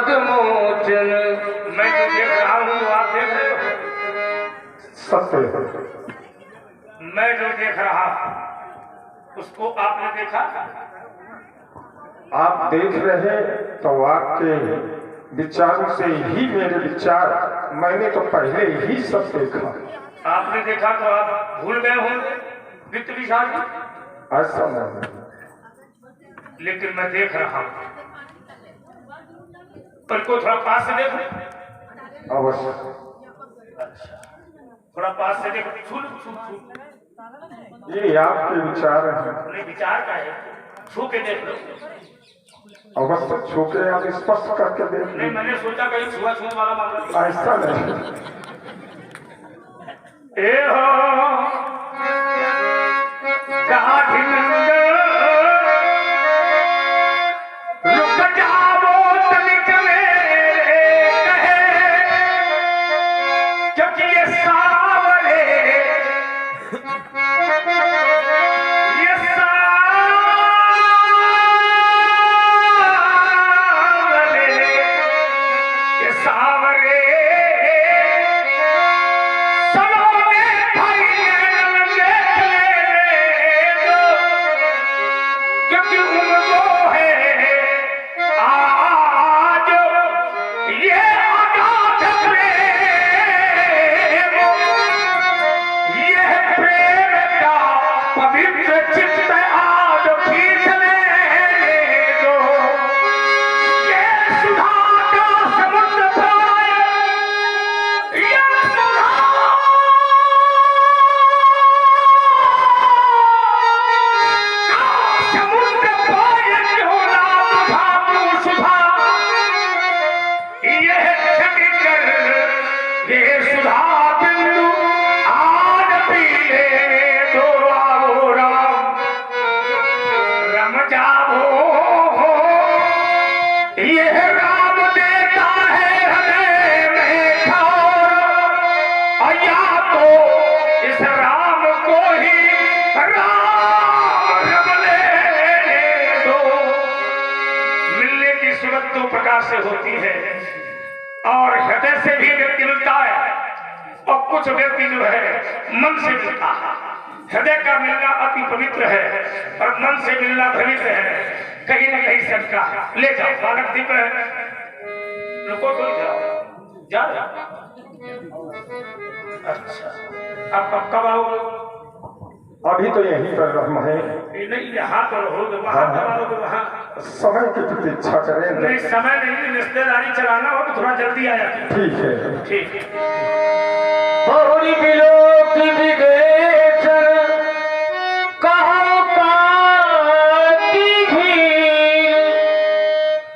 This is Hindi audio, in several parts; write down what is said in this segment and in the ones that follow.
पद्मोचन। मैं जो देख रहा हूँ आप देख रहे हो? सत्य। मैं जो देख रहा हूँ उसको आपने देखा? आप देख रहे तो आपके विचारों से ही मेरे विचार, मैंने तो पहले ही सब देखा। आपने देखा तो आप भूल गए होंगे वित्त विशाल, ऐसा नहीं, लेकिन मैं देख रहा हूँ। पर को थोड़ा पास से देखो। अवश्य। अच्छा, थोड़ा पास से देखो। छू छू छू। ये आपके विचार हैं। नहीं, विचार का है, छू के देख लो। अवश्य छू के आप स्पष्ट करके देख। नहीं, मैंने सोचा कहीं छुआ छूने वाला मामला। ऐसा नहीं। ए हो रुक जाओ तनिक मेरे कहे, क्योंकि ये सावरे से होती है और हृदय से भी व्यक्ति मिलता है, और कुछ व्यक्ति जो है मन से मिलता है। हृदय का मिलना अति पवित्र है और मन से मिलना पवित्र है। कहीं न कहीं सबका ले जाओ बालक दीप है, रुको तो जाओ जा। अच्छा, अब कब आओगे? अभी तो यहीं पर रहना है। नहीं, यहाँ तो रहोगे, वहाँ कब आओगे? वहाँ समय की प्रतीक्षा करें। नहीं, समय नहीं, रिश्तेदारी चलाना हो तो थोड़ा जल्दी आ जाए। ठीक है, ठीक है। बहुरी बिलो की विदेशन कहाँ काटी भीड़,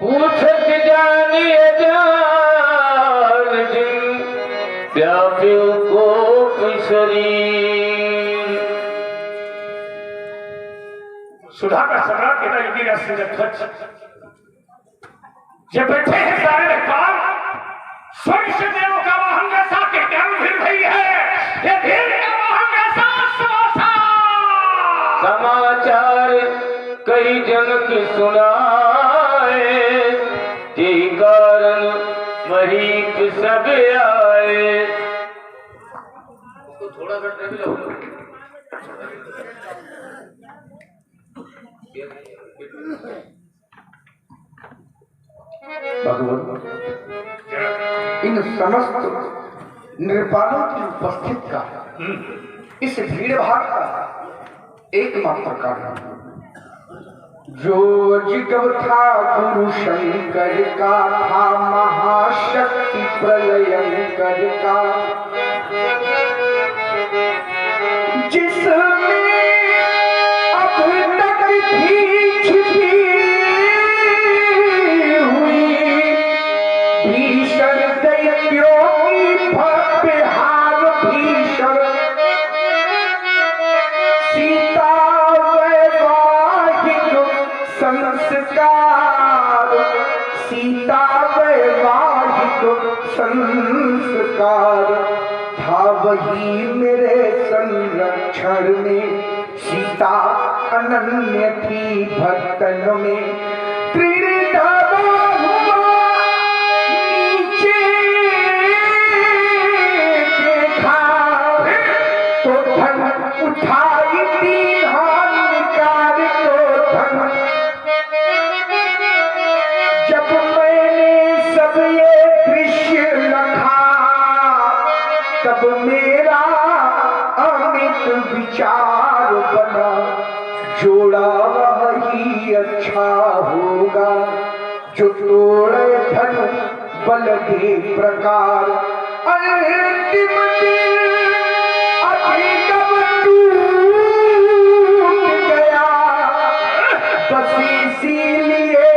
पूछत जानिए जान जिन व्यापियों को शरीर। सुधा का सम्राट पिता युधिराज सिंह ध्वज ये बैठे हैं सारे पाल, स्वर्ग से देवों का वाहन ऐसा के ज्ञान भीड़ भई है, ये भीड़ का वाहन ऐसा समाचार कई जन की सुनाए, यही कारण मरीक सब आए। थोड़ा सा भगवान इन समस्त निर्पालों की उपस्थित का इस भीड़ भाड़ का एकमात्र कारण जो जिगव था गुरु शंकर का था, महाशक्ति प्रलयंकर का, जिसमें अब तक थी छिपी हुई भीषण दैत्यों की भव्य हार भीषण, सीता वैवाहिक संस्कार, सीता वैवाहिक संस्कार था वही मेरे संरक्षण में, सीता अनन्य थी भक्तन में, त्रिविध बना जोड़ा वही अच्छा होगा, जो तोड़े धन बल दे प्रकार। अंतिम दिन अभिनव टूट गया, बस इसीलिए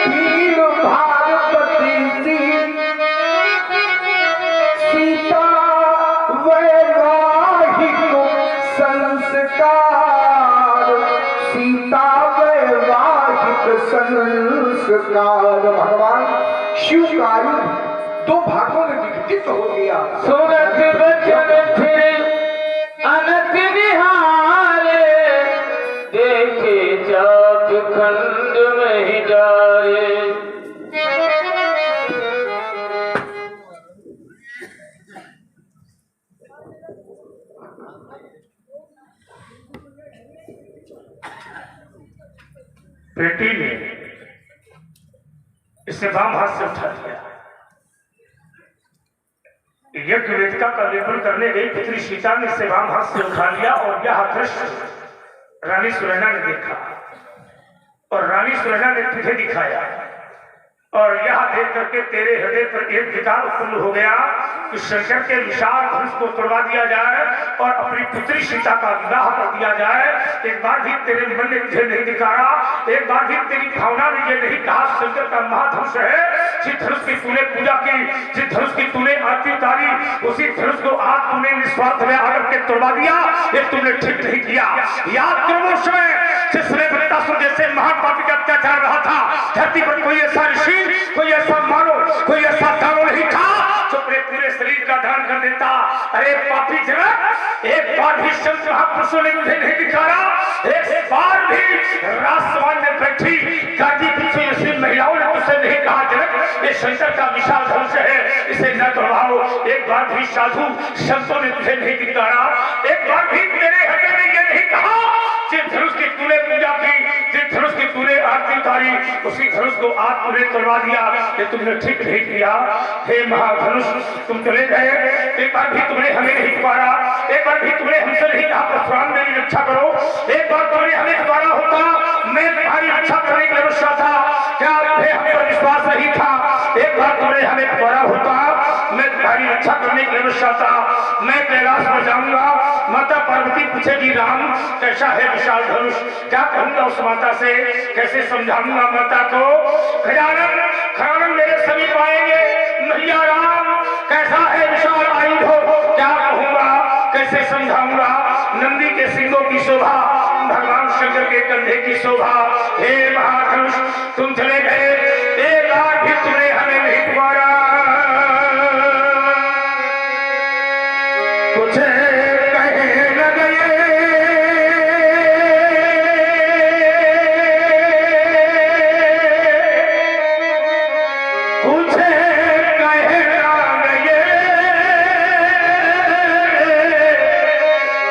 भीड़ भारपति सी सीता वैवाहिक संस्कार, सीता वैवाहिक संस्कार। भगवान शिव का युद्ध दो भागों में विघटित हो गया। सुनत बचन थे अनक निहारे, देखे चाप खंड में ही डारे। बेटी ने इसे वाम हाथ से उठा दिया। यज्ञ वेदिका का लेपन करने गई पुत्री सीता ने इसे वाम हाथ से उठा लिया और यह दृश्य रानी सुनैना ने देखा और रानी सुनैना ने तुझे दिखाया और यह देख करके तेरे हृदय पर एक विकार उत्पन्न हो गया कि शंकर के विशाल धनुष को तोड़वा दिया जाए और अपनी पुत्री सीता का विवाह कर दिया जाए। एक बार भी तेरे मन ने मुझे नहीं दिखाया, एक बार भी तेरी भावना ने ये नहीं कहा शंकर का महाधनुष है, जिस धनुष की तूने पूजा की, जिस धनुष की तूने आरती उतारी, उसी धनुष को आज तूने निस्वार्थ में आकर के तोड़वा दिया। ये तुमने ठीक नहीं किया। याद करो वो समय जिसमें वृत्तासुर जैसे महान पापी का अत्याचार रहा था, धरती पर कोई ऐसा ऋषि, कोई ऐसा मानो, कोई ऐसा दानो नहीं था जो अपने पूरे शरीर का दान कर देता। अरे पापी जनक, एक बार भी संत महापुरुषों ने मुझे नहीं दिखाया, एक बार भी राजसभा में बैठी गादी पीछे ऐसी महिलाओं ने तुझसे नहीं कहा जनक ये शंकर का विशाल धनुष है, इसे न तोड़वाओ। एक बार भी साधु संतों ने तुझे नहीं दिखाया, एक बार भी तेरे हृदय में ये नहीं कहा जिस धनुष की तूने पूजा की, जिस धनुष की तूने आरती उतारी, उसी धनुष को आज तूने तोड़वा दिया। ये तुमने ठीक नहीं किया। हे महाधनुष, तुम चले गए, एक बार भी तुमने हमें नहीं पुकारा, एक बार भी तुमने हमसे नहीं कहा परशुराम मेरी रक्षा करो, एक बार तुमने हमें पुकारा होता, मैं तुम्हारी रक्षा करने के लिए रुष्टा था, क्या तुम्हें हम पर विश्वास नहीं था? एक बार तुमने हमें पुकारा होता, मैं तुम्हारी रक्षा करने के लिए रुष्टा था। मैं कैलाश पर जाऊंगा, माता पार्वती पूछेगी राम कैसा है विशाल धनुष, क्या कहूंगा उस माता से, कैसे समझाऊंगा माता को? खजानन खजानन मेरे समीप आएंगे, मैया राम कैसा है विशाल आयुध हो, क्या कहूंगा, कैसे समझाऊंगा? नंदी के सिंगों की शोभा, भगवान शंकर के कंधे की शोभा। हे महाधनुष, तुम चले गए, एक बार भी तुमने हमें नहीं पुकारा। कुछ कहे न गए, कुछ कहे न गए,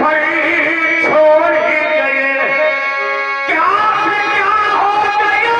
भाई छोड़ ही गए, क्या से क्या हो गया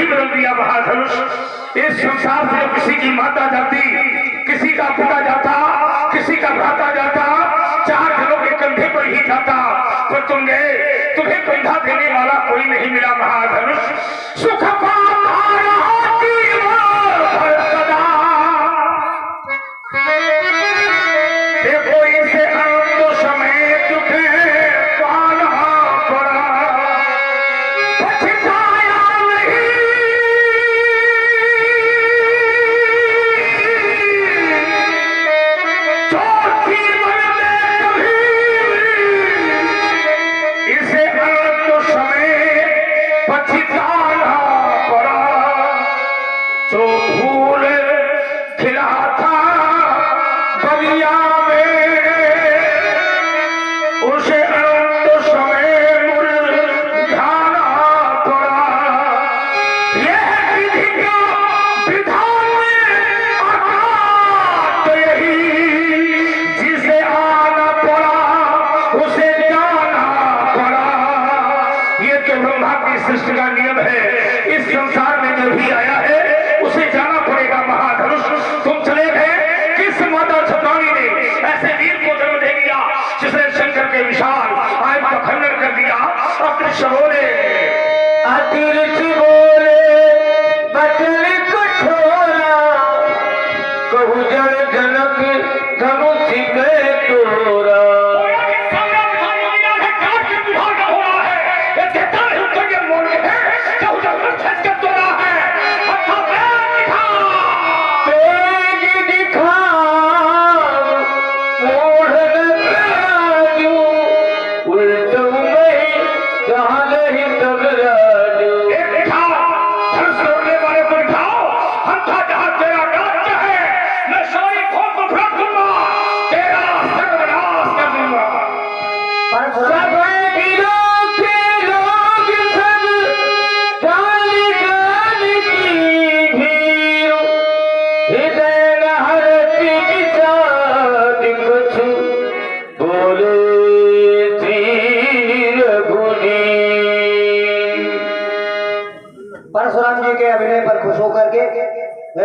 ही बदल दिया महाधनुष। इस संसार से किसी की माता जाती, किसी का पिता जाता, किसी का भ्राता जाता, 4 जनों के कंधे पर ही जाता, पर तुम गए, तुम्हें कंधा देने वाला कोई नहीं मिला महाधनुष। सुख देखो इसे तो समय दुखे पाना पड़ा, पछताया नहीं, चौथी मन में कभी इसे तो समय पछताना पड़ा। जो फूल खिला था बलिया में, उसे तो समय मुरझाना पड़ा। यह विधि का विधान में आघात यही, जिसे आना पड़ा उसे जाना पड़ा। ये तो ब्रह्मा की सृष्टि का नियम है। इस संसार में जो भी आया है उसे जाना पड़ेगा महाधनुष। तुम चले गए, किस माता छत्राणी ने ऐसे वीर को जन्म दे दिया जिसने शंकर के विशाल आय का खंडन कर दिया। अदृश्य बोले, अतिरिक्त बोले बचल कठोरा, कहु जन जनक धनुष में तोरा। परशुराम जी के अभिनय पर खुश होकर के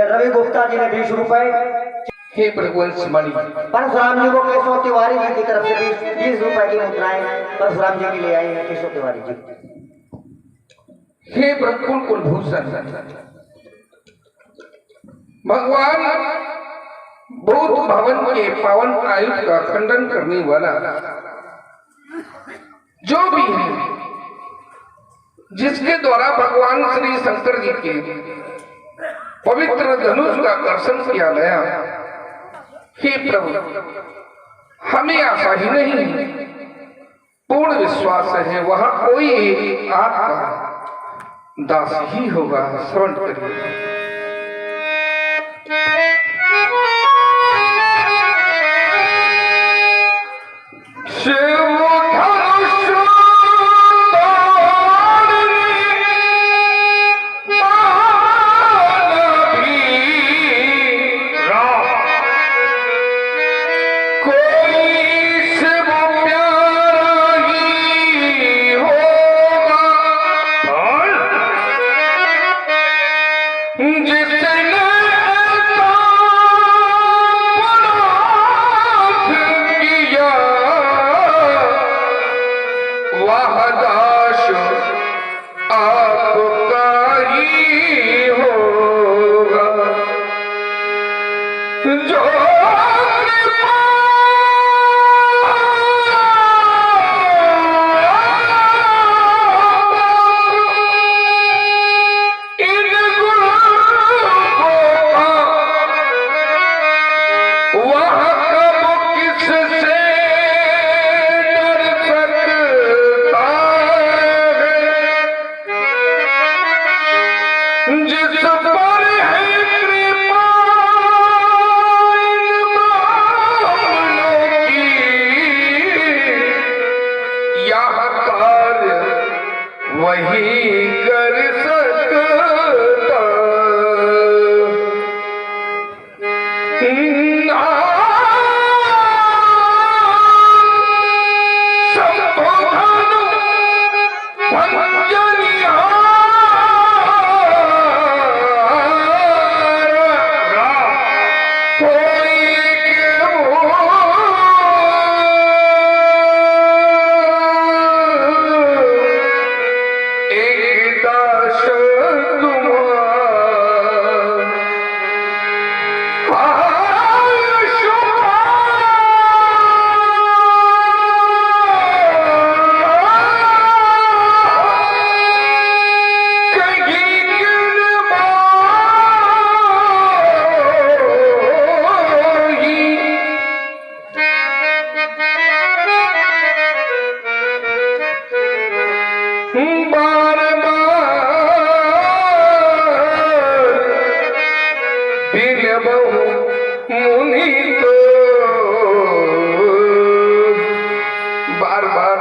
रवि गुप्ता जी ने 20 रुपए, हे प्रभुवंश मणि, परशुराम जी को केशव तिवारी जी की तरफ से 20 रुपए की मुद्राएं परशुराम जी के लिए आई है। केशव तिवारी जी। हे प्रकुल कुलभूषण, भगवान बौद्ध भवन के पावन आयुध का खंडन करने वाला जो भी है, जिसके द्वारा भगवान श्री शंकर जी के पवित्र धनुष का दर्शन किया गया, हे प्रभु हमें आशा ही नहीं, पूर्ण विश्वास है वहां कोई एक आपका दास ही होगा। श्रवण करिए। बार बहु मुनि तो बार बार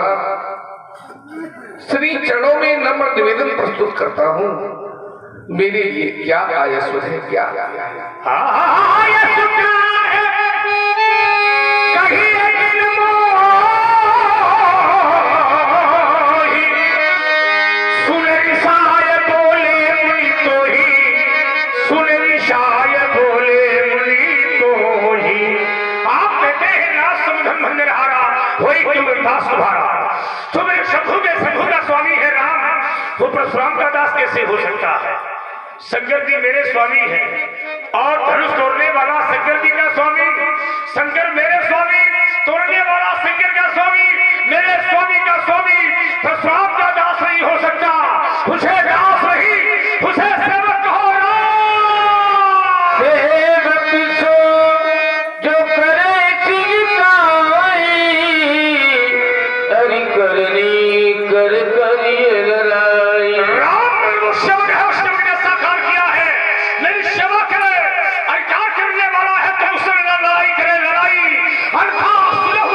श्री चरणों में नम्र निवेदन प्रस्तुत करता हूँ। मेरे लिए क्या आयस है, क्या स्वामी है राम, वो परशुराम का दास कैसे हो सकता है? शंकर जी मेरे स्वामी हैं और धनुष तोड़ने वाला शंकर जी का स्वामी, शंकर मेरे स्वामी, तोड़ने वाला शंकर का स्वामी, मेरे स्वामी का स्वामी परशुराम का दास नहीं हो सकता। उसे दास नहीं, उसे सेवक कहो। सेवक सो जो करे चिंताई, हरि करनी कर करिए लड़ाई। राम वो सेवक है, उसने मुझे साकार किया है, मेरी सेवा करे, अधिकार करने वाला है तो उससे लड़ाई करे, लड़ाई अर्थात सुलहुरा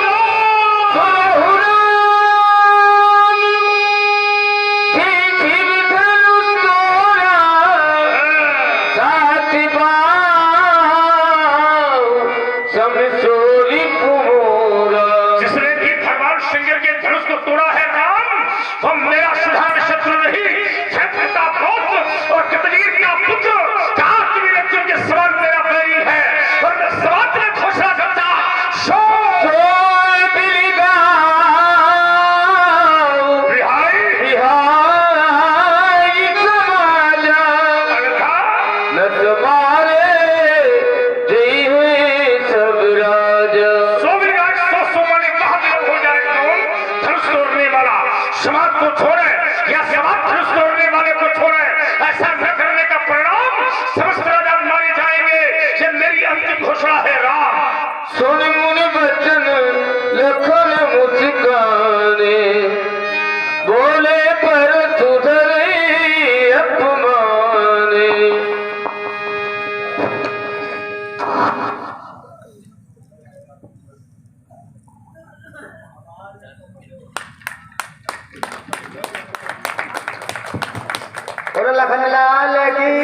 समाज को छोड़े या समाज धनुष तोड़ने वाले को छोड़े, ऐसा न करने का परिणाम समस्त राजा मारे जाएंगे। ये मेरी अंतिम घोषणा है। राम सुन मुनि बचन लखन मुस्काने, बोले पर सुधरे अपमाने। बोलो लखन लाल की,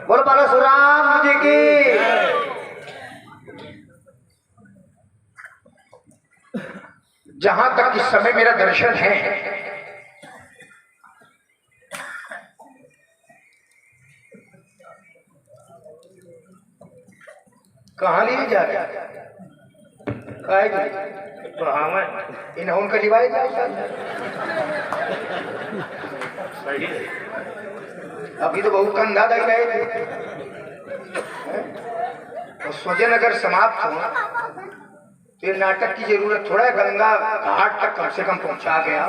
बोलो परशुराम जी की। जहां तक इस समय मेरा दर्शन है, कहाँ लिए जा रहे इन उनका लिवाए सही है। अभी तो बहुत कंधा दे रहे थे, और स्वजन अगर समाप्त हो तो ये नाटक की जरूरत थोड़ा है। गंगा घाट तक कम से कम पहुंचा गया,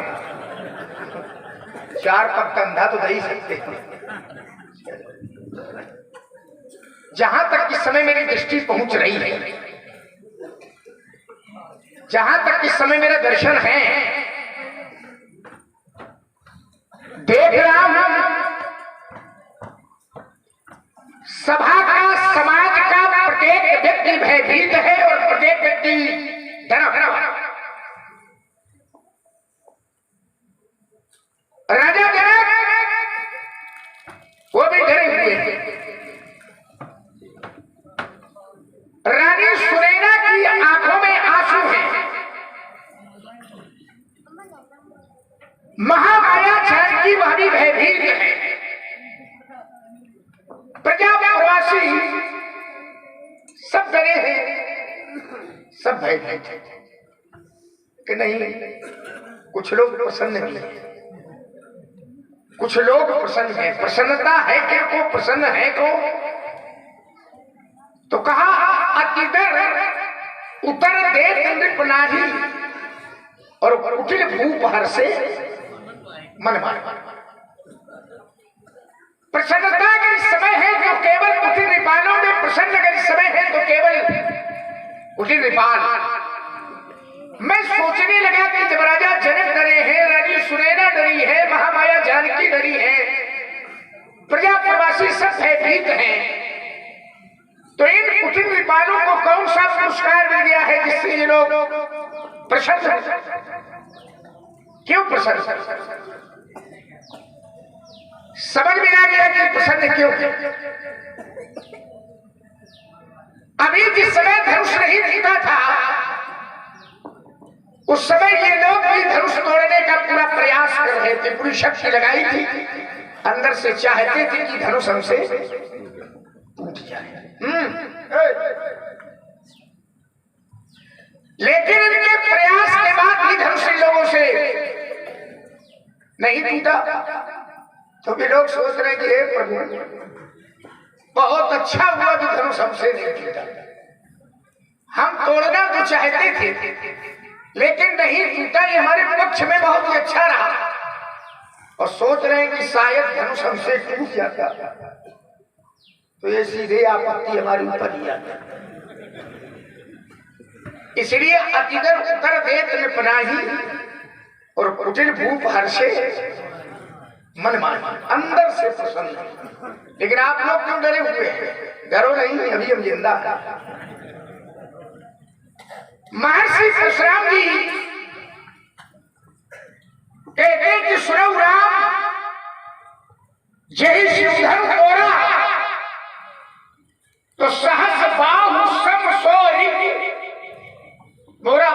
4 कप कंधा तो दे ही सकते हैं। जहां तक इस समय मेरी दृष्टि पहुंच रही है, जहां तक इस समय मेरा दर्शन है, देख रहा हूं सभा का, समाज का प्रत्येक व्यक्ति भयभीत है और प्रत्येक व्यक्ति डरा हुआ। राजा जनक वो भी डरे हुए हैं। रानी सुनैना की आंखों में आंसू है। महामाया जानकी वह भी भयभीत है। प्रजा प्रवासी सब डरे हैं, सब भयभीत है कि नहीं। कुछ लोग प्रसन्न भी हैं, कुछ लोग प्रसन्न हैं। प्रसन्नता है क्या को, प्रसन्न है को? तो कहा अतिदर उतर दे नृपनारी, और कुटिल भूप हर से मन मार। प्रसन्नता का इस समय है जो केवल कुटिल नृपालों में प्रसन्न का इस समय है तो केवल कुटिल नृपाल। मैं सोचने लगा कि जब राजा जनक डरे हैं, रानी सुनैना डरी जानकी डरी है, प्रजा प्रवासी सब भयभीत हैं, तो इन कुटिल विपालों को कौन सा पुरस्कार मिल गया है जिससे ये लोग प्रसन्न हैं? क्यों प्रसन्न? समझ में आ गया कि प्रसन्न क्यों? अभी जिस समय धनुष नहीं टूटा था, उस समय ये लोग भी धनुष तोड़ने का पूरा प्रयास कर रहे थे, पूरी शक्ति लगाई थी, अंदर से चाहते थे कि धनुष हमसे टूट जाए। लेकिन इनके प्रयास के बाद भी धनुष इन लोगों से नहीं टूटा। तो भी लोग सोच रहे कि हे प्रभु, बहुत अच्छा हुआ जो धनुष हमसे नहीं टूटा। हम तोड़ना तो चाहते थे लेकिन नहीं टूटा, ये हमारे पक्ष में बहुत ही अच्छा रहा। और सोच रहे हैं कि शायद धनुष हमसे टूट जाता तो ये सीधे आपत्ति हमारे ऊपर ही आता। इसलिए अतिगर उत्तर वेद में पनाही और कुटिल भूप हर्षे मन मान, अंदर से प्रसन्न। लेकिन आप लोग क्यों डरे हुए हैं? डरो नहीं, अभी हम जिंदा हैं। महर्षि परशुराम जी कहते हैं कि सुरव राम जय शिवधन तोरा तो सहस बाहु सम सोरी मोरा।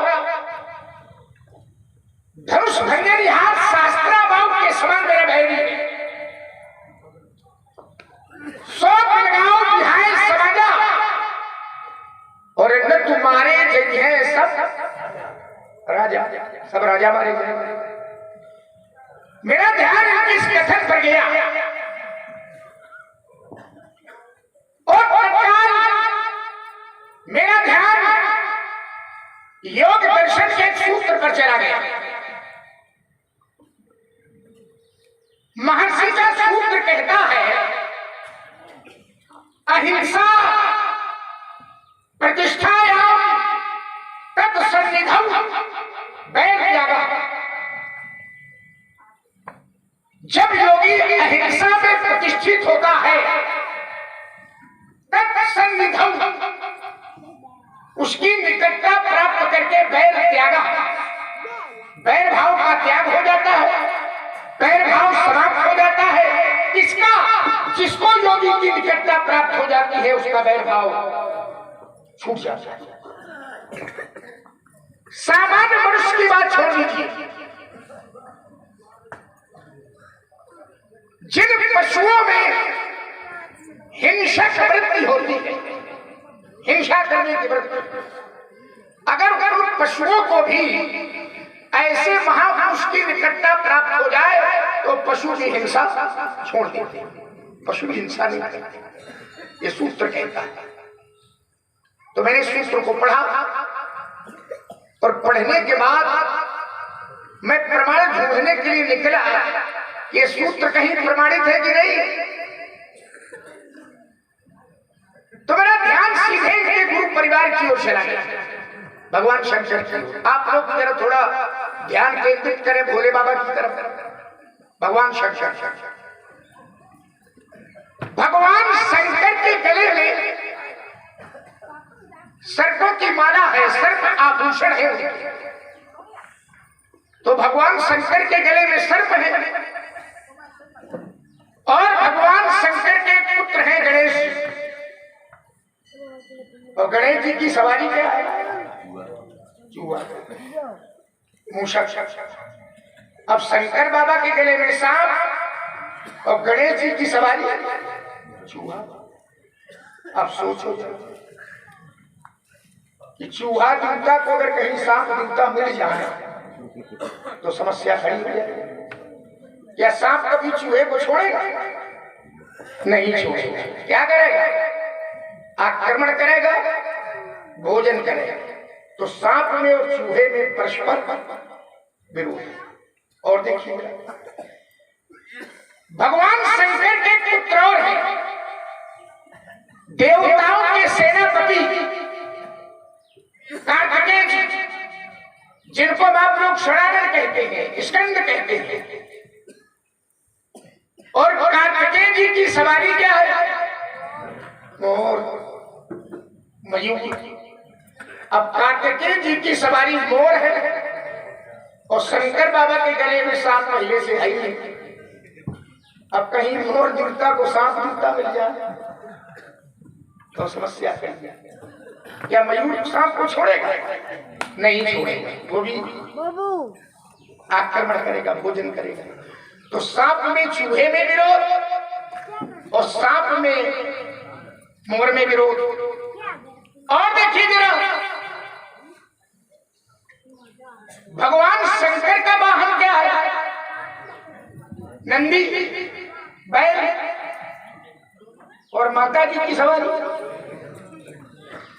धनुष भंजन हाथ शास्त्रा बाहु के समान मेरा भैरी, सोप लगाओ बिहाय समाजा और न तुम्हारे जगह सब राजा, सब राजा मारे गए। मेरा ध्यान इस कथन पर गया और मेरा ध्यान योग दर्शन के एक सूत्र पर चला गया। महर्षि का सूत्र कहता है अहिंसा प्रतिष्ठायाम तत्सन्निधौ वैराग्य। जब योगी अहिंसा में प्रतिष्ठित होता है तत्सन्निधौ, उसकी निकटता प्राप्त करके वैर त्यागा, वैर भाव का त्याग हो जाता है, वैर भाव समाप्त हो जाता है। किसका? जिसको योगी की निकटता प्राप्त हो जाती है उसका वैर भाव छूट जाता है। सामान्य मनुष्य की बात छोड़ दीजिए, जिन पशुओं में हिंसक वृत्ति होती है, हिंसा करने की वृत्ति, अगर उन पशुओं को भी ऐसे महापुरुष की निकटता प्राप्त हो जाए तो पशु की हिंसा छोड़ देते हैं, पशु की हिंसा नहीं करते, ये सूत्र कहता है। तो मैंने सूत्र को पढ़ा और पढ़ने के बाद मैं प्रमाण ढूंढने के लिए निकला, ये सूत्र कहीं प्रमाणित है कि नहीं। तो मेरा ध्यान सीधे इनके गुरु परिवार की ओर चला गया, भगवान शंकर की। आप लोग जरा थोड़ा ध्यान केंद्रित करें भोले बाबा की तरफ। भगवान शंकर, भगवान शंकर के गले में सर्पों की माला है, सर्प आभूषण है उनके। तो भगवान शंकर के गले में सर्प है और भगवान शंकर के पुत्र हैं गणेश जी। और गणेश जी की सवारी क्या है? चूहा, मूषक। अब शंकर बाबा के गले में सांप और गणेश जी की सवारी चूहा। अब सोचो कि चूहा दूता को अगर कहीं सांप दूता मिल जाए तो समस्या खड़ी हो जाए। क्या सांप कभी चूहे को छोड़ेगा? नहीं छोड़ेगा। क्या करेगा? आक्रमण करेगा, भोजन करेगा। तो सांप में और चूहे में परस्पर विरोध। और देखिए भगवान शंकर के पुत्र और हैं, देवताओं के सेनापति कार्तिकेय जी, जिनको आप लोग षडानन कहते हैं, स्कंद कहते हैं। और कार्तिकेय जी की सवारी क्या है? मोर, मयूर। अब कार्तिकेय जी की सवारी मोर है और शंकर बाबा के गले में सांप पहले से है ही। अब कहीं मोर जुड़ता को सांप जुड़ता मिल जाए तो समस्या क्या मयूर सांप को छोड़ेगा? नहीं छोड़ेगा, वो भी आक्रमण करेगा, भोजन करेगा। तो सांप में चूहे में विरोध और सांप में मोर में विरोध। और देखिए जरा, भगवान शंकर का वाहन क्या है? नंदी, बैल, और माता जी की सवारी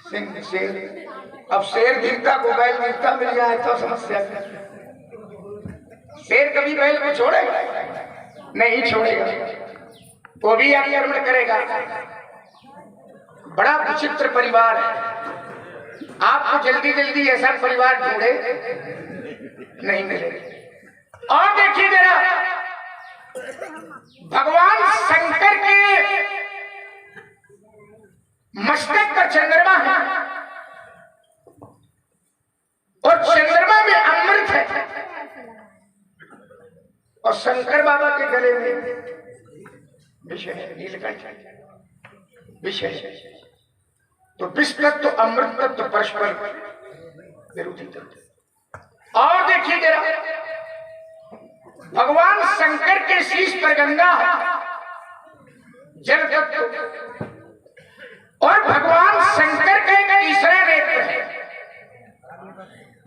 सिंह, शेर। अब शेर दिखता को बैल दिखता मिल जाए तो समस्या क्या? शेर कभी बैल को छोड़ेगा? नहीं छोड़ेगा, वो भी आक्रमण करेगा। बड़ा विचित्र परिवार है। आपको जल्दी जल्दी ऐसा परिवार ढूंढे नहीं मिलेगा। और देखिए जरा, भगवान शंकर के मस्तक का चंद्रमा है और चंद्रमा में अमृत है और शंकर बाबा के गले में विष है, नीलकंठ विष है। तो विष तत्व तो अमृत तत्व तो परस्पर विरोधी तत्व। और देखिए जरा, भगवान शंकर के शीश पर गंगा है, जल तत्व। और भगवान शंकर का एक तीसरा नेत्र है,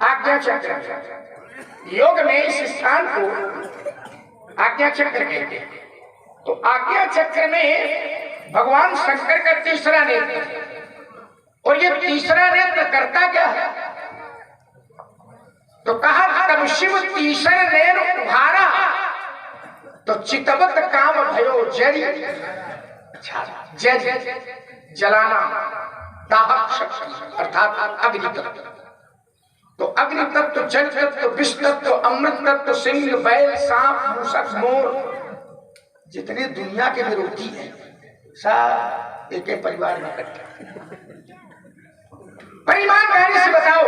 आज्ञा चक्र। योग में इस स्थान को आज्ञा चक्र कहते हैं। तो आज्ञा चक्र में भगवान शंकर का तीसरा नेत्र है। और ये तीसरा नेत्र करता क्या है? तो कहा तब शिव तीसरा नेत्र उभारा तो चितवत काम भयो जरी। जय जलाना, दाहक शक्ति अर्थात अग्नि तत्व। तो अग्नि तत्व, जल तत्व, विष तत्व, अमृत तत्व, सिंह, बैल, सांप, मूषक, मोर, जितने दुनिया के विरोधी हैं सब एक एक परिवार में इकट्ठे। परिवार पहले से बताओ,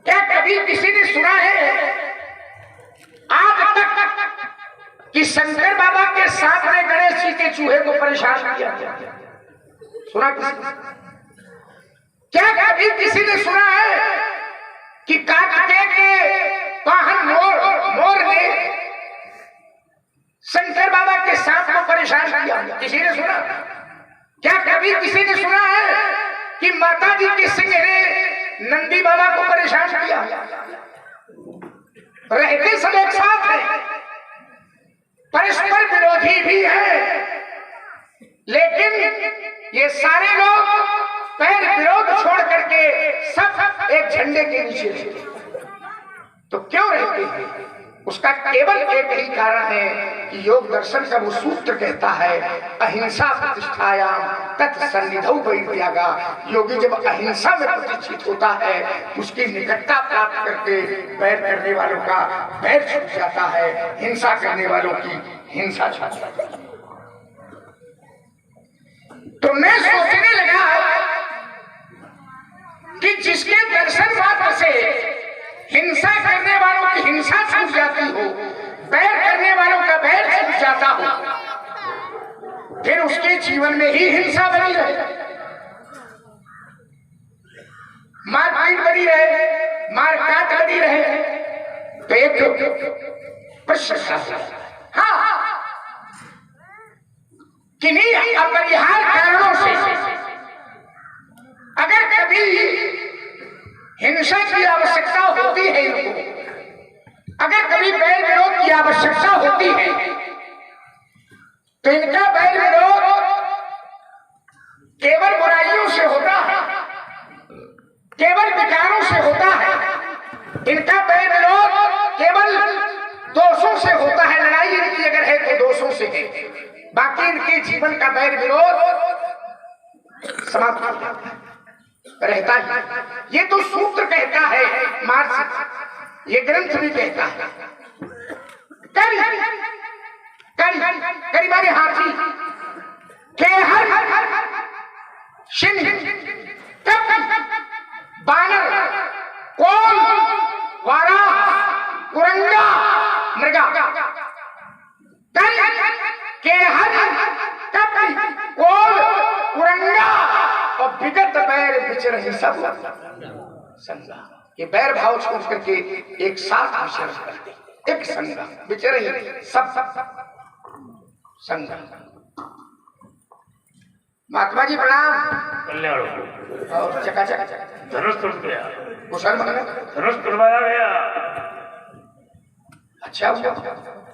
क्या कभी किसी ने सुना है आज तक कि शंकर बाबा के साथ में गणेश जी के चूहे को परेशान किया? सुना किसी? क्या कभी किसी ने सुना है कि कार्तिकेय के वाहन मोर ने शंकर बाबा के सांप को परेशान किया? किसी ने सुना? क्या कभी किसी ने सुना है कि माता जी के सिंह ने नंदी बाबा को परेशान किया? रहते सब एक साथ हैं, परस्पर विरोधी भी है, लेकिन ये सारे लोग पैर विरोध छोड़ करके सब एक झंडे के नीचे रहते। तो क्यों रहते हैं? उसका केवल एक ही कारण है कि योग दर्शन का वो सूत्र कहता है, अहिंसा प्रतिष्ठायाम तत्सन्निधौ वैराग्या। योगी जब अहिंसा में प्रतिष्ठित होता है, उसकी निकटता प्राप्त करके बैर करने वालों का बैर छूट जाता है, हिंसा करने वालों की हिंसा छूट जाती है। तो मैं सोचने लगा कि जिसके दर्शन मात्र से हिंसा करने वालों की हिंसा छूट जाती हो, बैर करने वालों का बैर छूट जाता हो, फिर उसके जीवन में ही हिंसा बनी रहे, मारपीट बनी रहे, मारकाट बनी रहे, तो एक प्रश्न, हाँ, किन्हीं अपरिहार्य कारणों से अगर कभी हिंसा की आवश्यकता होती है इनको, अगर कभी बैर विरोध की आवश्यकता होती है, तो इनका बैर विरोध केवल बुराइयों से होता है, केवल विकारों से होता है। इनका बैर विरोध केवल दोषों से होता है। लड़ाई इनकी अगर है तो दोषों से है, बाकी इनके जीवन का बैर विरोध समाप्त रहता है। ये तो सूत्र कहता है, मार्क्स ये ग्रंथ भी कहता है। करी माने हाथी के हर शिन कप बानर कोल वारा कुरंगा मृगा के हर कप कोल कुरंगा और विगत बैर बिच रही सब संगा। ये बैर भाव छोड़ करके एक साथ विचरण करते एक संगा बिच रही सब संगा। महात्मा जी प्रणाम। कल्याण और चकाचक धनुष टूट गया, कुशल मंगल। धनुष टूटवाया गया। अच्छा हुआ।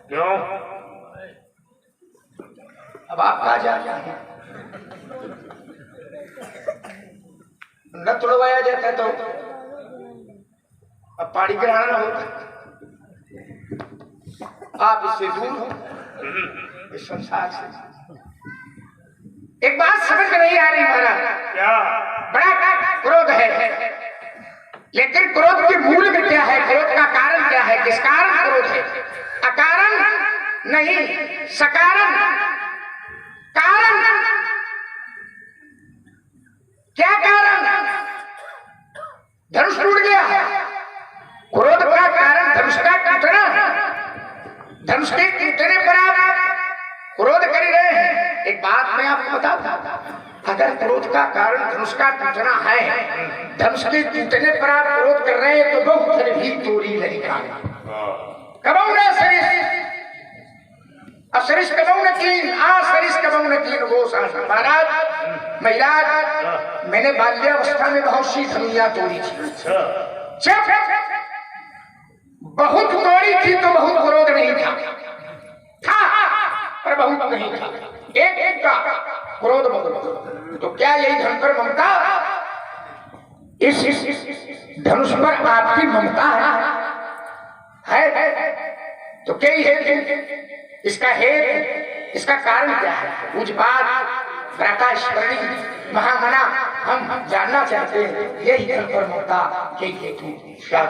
क्यों? अब आप कहा जाए न तुड़वाया जाता तो अब पानी ग्रहण न होता। आप इससे दूर हो इस संसार से। एक बात समझ में नहीं आ रही महाराज। क्या? बड़ा क्रोध है, लेकिन क्रोध के मूल में क्या है, क्रोध का कारण क्या है, किस कारण क्रोध है? अकारण नहीं, सकारण कारण। क्या कारण? धनुष टूट गया। क्रोध का कारण धनुष का टूटना। धनुष के टूटने पर आप क्रोध कर रहे हैं। एक बात मैं आपको बताऊं, अगर क्रोध का कारण धनुष का टूटना है, धनुष के टूटने पर आप क्रोध कर रहे हैं तो बहुत भी तोरी रहेगा। कबऊ न सरिस असरिस कबऊ न कीन असरिस कबऊ न कीन वो सास। महाराज महिराज, मैंने बाल्यावस्था में बहुत सी धनुया तोड़ी थी। जब बहुत तोड़ी थी तो बहुत क्रोध नहीं था पर बहुत नहीं था। एक का क्रोध बहुत। तो क्या यही धन पर ममता? इस धनुष पर आपकी ममता है तो क्या है इसका हेतु, इसका कारण क्या है? पूज्यपाद प्रकाशवर्णी महामना हम जानना चाहते हैं यही धन पर ममता यही हेतु क्या?